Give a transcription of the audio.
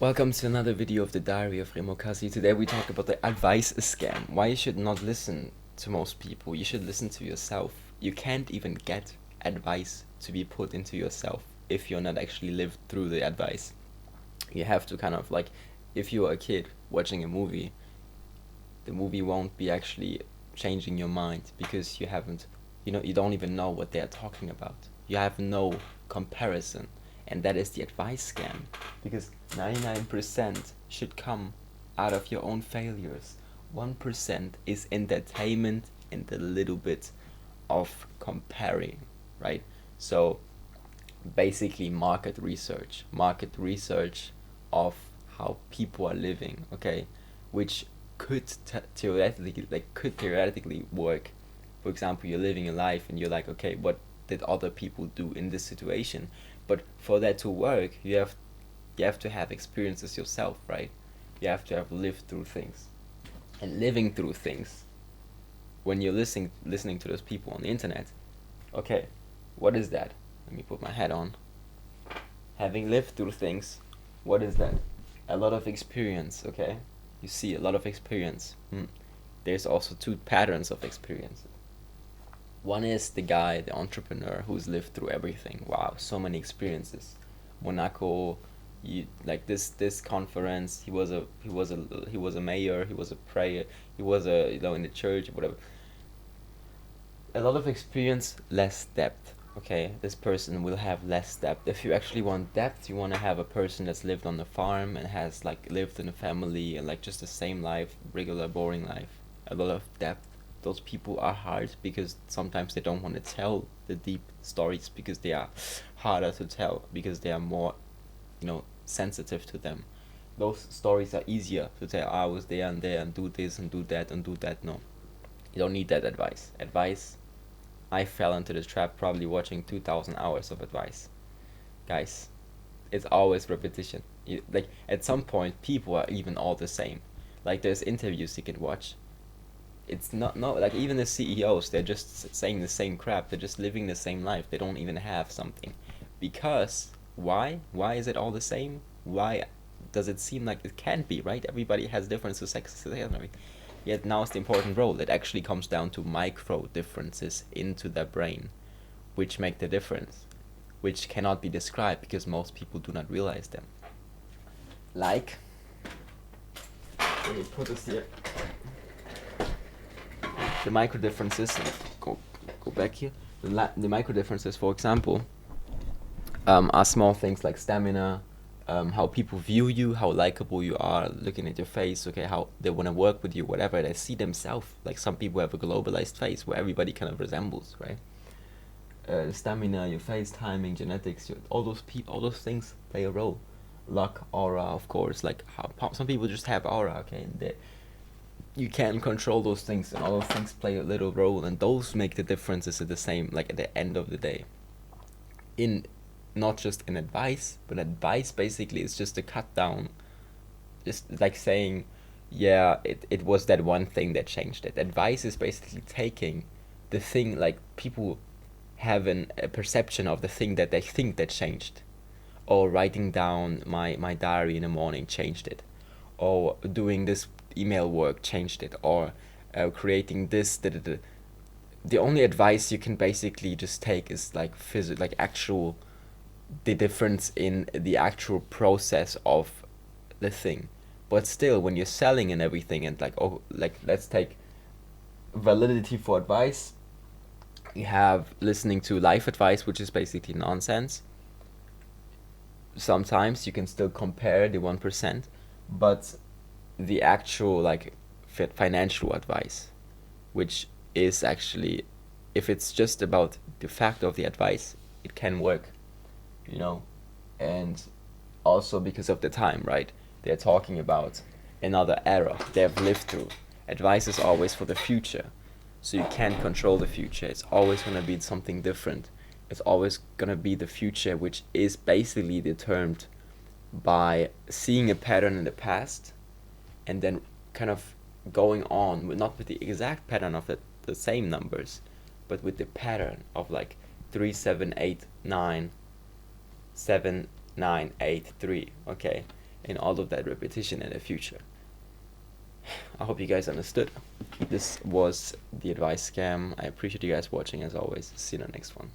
Welcome to another video of the Diary of Remo Kasi. Today we talk about the advice scam. Why you should not listen to most people. You should listen to yourself. You can't even get advice to be put into yourself if you're not actually lived through the advice. You have to kind of like, if you're a kid watching a movie, the movie won't be actually changing your mind because you don't even know what they're talking about. You have no comparison, and that is the advice scam, because 99% should come out of your own failures. 1% is entertainment and a little bit of comparing, right? So basically market research of how people are living, okay, which could theoretically work. For example, you're living a life and you're like, okay, what did other people do in this situation? But for that to work, you have to have experiences yourself, right? You have to have lived through things. And living through things, when you're listening to those people on the internet, okay, what is that? Let me put my hat on. Having lived through things, what is that? A lot of experience, okay? You see, a lot of experience. There's also two patterns of experience. One is the guy, the entrepreneur who's lived through everything. Wow, so many experiences. Monaco, like this conference. He was a mayor. He was a prayer. He was in the church, whatever. A lot of experience, less depth. Okay, this person will have less depth. If you actually want depth, you want to have a person that's lived on the farm and has like lived in a family and like just the same life, regular boring life. A lot of depth. Those people are hard because sometimes they don't want to tell the deep stories because they are harder to tell, because they are more, sensitive to them. Those stories are easier to tell. I was there and there and do this and do that and do that. No, you don't need that advice. I fell into this trap probably watching 2,000 hours of advice. Guys, it's always repetition. Like, at some point, people are even all the same. Like, there's interviews you can watch. It's not like even the CEOs, they're just saying the same crap. They're just living the same life. They don't even have something. Because, why? Why is it all the same? Why does it seem like it can't be, right? Everybody has different successes and everything. Yet now it's the important role. It actually comes down to micro differences into the brain, which make the difference, which cannot be described because most people do not realize them. Like, let me put this here. The micro differences, go back here. The micro differences, for example, are small things like stamina, how people view you, how likable you are, looking at your face, okay, how they want to work with you, whatever. They see themselves. Like, some people have a globalized face where everybody kind of resembles, right? Stamina, your face timing, genetics, all those things play a role. Luck, aura, of course. Like, how some people just have aura, okay, and you can control those things, and all those things play a little role, and those make the differences at the same, like, at the end of the day. In Not just in advice, but advice basically is just a cut down, just like saying, yeah, it was that one thing that changed it. Advice is basically taking the thing, like, people have a perception of the thing that they think that changed, or writing down my diary in the morning changed it, or doing this email work changed it, or creating this. The only advice you can basically just take is like like actual, the difference in the actual process of the thing. But still, when you're selling and everything, and like, oh, like, let's take validity for advice. You have listening to life advice, which is basically nonsense. Sometimes you can still compare the 1%, but the actual, like, financial advice, which is actually, if it's just about the fact of the advice, it can work, and also because of the time, right? They're talking about another era they've lived through. Advice is always for the future, so you can't control the future. It's always going to be something different. It's always going to be the future, which is basically determined by seeing a pattern in the past and then kind of going on, not with the exact pattern of the same numbers, but with the pattern of like 3, 7, 8, 9, 7, 9, 8, 3. Okay, in all of that repetition in the future. I hope you guys understood. This was the advice scam. I appreciate you guys watching as always. See you in the next one.